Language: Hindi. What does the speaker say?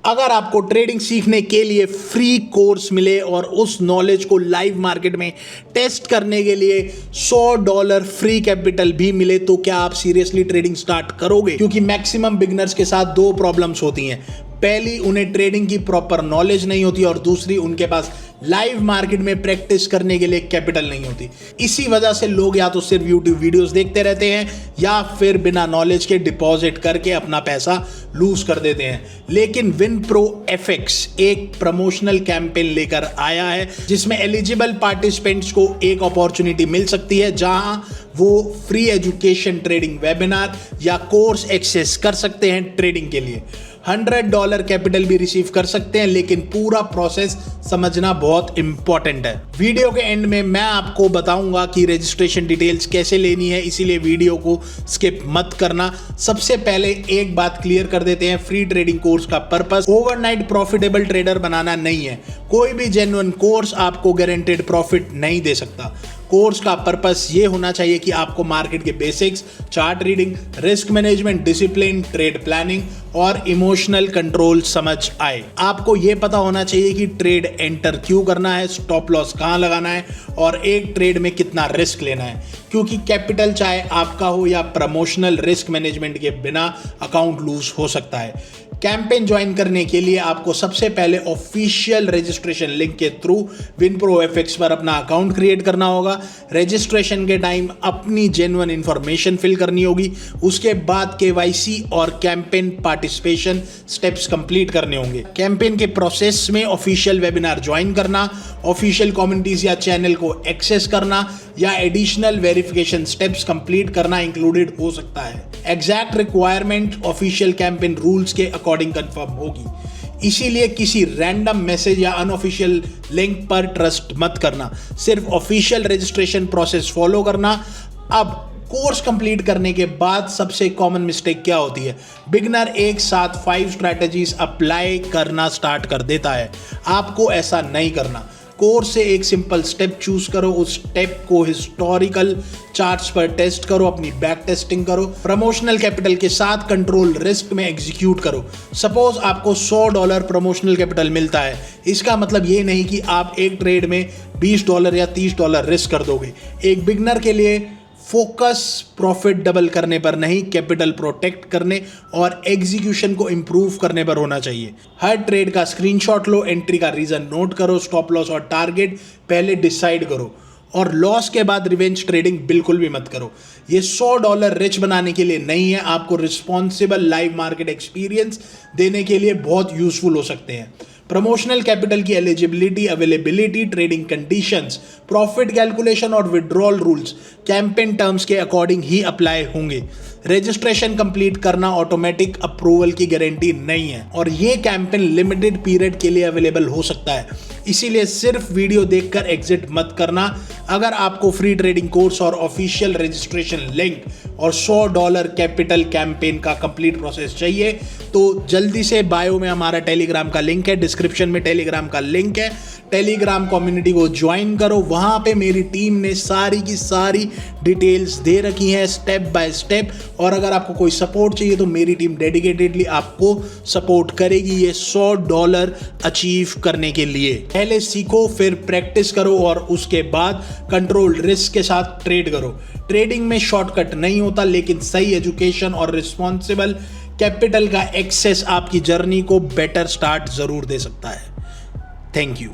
अगर आपको ट्रेडिंग सीखने के लिए फ्री कोर्स मिले और उस नॉलेज को लाइव मार्केट में टेस्ट करने के लिए $100 फ्री कैपिटल भी मिले तो क्या आप सीरियसली ट्रेडिंग स्टार्ट करोगे? क्योंकि मैक्सिमम बिगनर्स के साथ दो प्रॉब्लम्स होती हैं। पहली, उन्हें ट्रेडिंग की प्रॉपर नॉलेज नहीं होती और दूसरी, उनके पास लाइव मार्केट में प्रैक्टिस करने के लिए कैपिटल नहीं होती। इसी वजह से लोग या तो सिर्फ यूट्यूब वीडियोस देखते रहते हैं या फिर बिना नॉलेज के डिपॉजिट करके अपना पैसा लूज कर देते हैं। लेकिन विनप्रो एफएक्स एक प्रमोशनल कैंपेन लेकर आया है जिसमें एलिजिबल पार्टिसिपेंट्स को एक अपॉर्चुनिटी मिल सकती है जहां वो फ्री एजुकेशन ट्रेडिंग वेबिनार या कोर्स एक्सेस कर सकते हैं ट्रेडिंग के लिए। $100 कैपिटल भी रिसीव कर सकते हैं, लेकिन पूरा प्रोसेस समझना बहुत इंपॉर्टेंट है। वीडियो के एंड में मैं आपको बताऊंगा कि रजिस्ट्रेशन डिटेल्स कैसे लेनी है, इसीलिए वीडियो को स्किप मत करना। सबसे पहले एक बात क्लियर कर देते हैं, फ्री ट्रेडिंग कोर्स का पर्पस ओवरनाइट प्रॉफिटेबल ट्रेडर बनाना नहीं है। कोई भी जेन्युइन कोर्स आपको गारंटेड प्रॉफिट नहीं दे सकता। कोर्स का पर्पस ये होना चाहिए कि आपको मार्केट के basics, chart reading, risk management, discipline, trade planning और इमोशनल कंट्रोल समझ आए। आपको ये पता होना चाहिए कि ट्रेड एंटर क्यों करना है, स्टॉप लॉस कहाँ लगाना है और एक ट्रेड में कितना रिस्क लेना है। क्योंकि कैपिटल चाहे आपका हो या प्रमोशनल रिस्क मैनेजमेंट के बिना अकाउंट लूज हो सकता है। कैंपेन ज्वाइन करने के लिए आपको सबसे पहले ऑफिशियल रजिस्ट्रेशन लिंक के थ्रू विनप्रो एफएक्स पर अपना अकाउंट क्रिएट करना होगा। रजिस्ट्रेशन के टाइम अपनी जेन्युइन इंफॉर्मेशन फिल करनी होगी। उसके बाद केवाईसी और कैंपेन पार्टिसिपेशन स्टेप्स कंप्लीट करने होंगे। कैंपेन के प्रोसेस में ऑफिशियल वेबिनार ज्वाइन करना, ऑफिशियल कम्युनिटीज या चैनल को एक्सेस करना या एडिशनल वेरिफिकेशन स्टेप्स कंप्लीट करना इंक्लूडेड हो सकता है। Exact requirement official campaign rules के अकॉर्डिंग कंफर्म होगी। इसीलिए किसी रैंडम मैसेज या अनऑफिशियल लिंक पर ट्रस्ट मत करना, सिर्फ ऑफिशियल रजिस्ट्रेशन प्रोसेस फॉलो करना। अब कोर्स कंप्लीट करने के बाद सबसे कॉमन मिस्टेक क्या होती है? बिगनर एक साथ 5 स्ट्रैटेजीज अप्लाई करना स्टार्ट कर देता है। आपको ऐसा नहीं करना। कोर्स से एक सिंपल स्टेप चूज करो, उस स्टेप को हिस्टोरिकल चार्ट्स पर टेस्ट करो, अपनी बैक टेस्टिंग करो, प्रमोशनल कैपिटल के साथ कंट्रोल रिस्क में एग्जीक्यूट करो। सपोज आपको $100 प्रमोशनल कैपिटल मिलता है, इसका मतलब ये नहीं कि आप एक ट्रेड में $20 या $30 रिस्क कर दोगे। एक बिगनर के लिए फोकस प्रॉफिट डबल करने पर नहीं, कैपिटल प्रोटेक्ट करने और एग्जीक्यूशन को इंप्रूव करने पर होना चाहिए। हर ट्रेड का स्क्रीनशॉट लो, एंट्री का रीजन नोट करो, स्टॉप लॉस और टारगेट पहले डिसाइड करो और लॉस के बाद रिवेंज ट्रेडिंग बिल्कुल भी मत करो। ये $100 रिच बनाने के लिए नहीं है, आपको रिस्पॉन्सिबल लाइव मार्केट एक्सपीरियंस देने के लिए बहुत यूजफुल हो सकते हैं। प्रमोशनल कैपिटल की eligibility, availability, trading conditions, profit calculation और विड्रॉल रूल्स कैंपेन टर्म्स के अकॉर्डिंग ही अप्लाई होंगे। रजिस्ट्रेशन कंप्लीट करना ऑटोमेटिक अप्रूवल की गारंटी नहीं है और ये कैंपेन लिमिटेड पीरियड के लिए अवेलेबल हो सकता है। इसीलिए सिर्फ वीडियो देखकर एग्जिट मत करना। अगर आपको फ्री ट्रेडिंग कोर्स और ऑफिशियल रजिस्ट्रेशन लिंक और $100 कैपिटल कैंपेन का कंप्लीट प्रोसेस चाहिए तो जल्दी से बायो में हमारा टेलीग्राम का लिंक है, डिस्क्रिप्शन में टेलीग्राम का लिंक है। टेलीग्राम कम्युनिटी को ज्वाइन करो, वहाँ पे मेरी टीम ने सारी की सारी डिटेल्स दे रखी हैं स्टेप बाय स्टेप। और अगर आपको कोई सपोर्ट चाहिए तो मेरी टीम डेडिकेटेडली आपको सपोर्ट करेगी ये $100 अचीव करने के लिए। पहले सीखो, फिर प्रैक्टिस करो और उसके बाद कंट्रोल रिस्क के साथ ट्रेड करो। ट्रेडिंग में शॉर्टकट नहीं होता, लेकिन सही एजुकेशन और रिस्पॉन्सिबल कैपिटल का एक्सेस आपकी जर्नी को बेटर स्टार्ट जरूर दे सकता है। Thank you.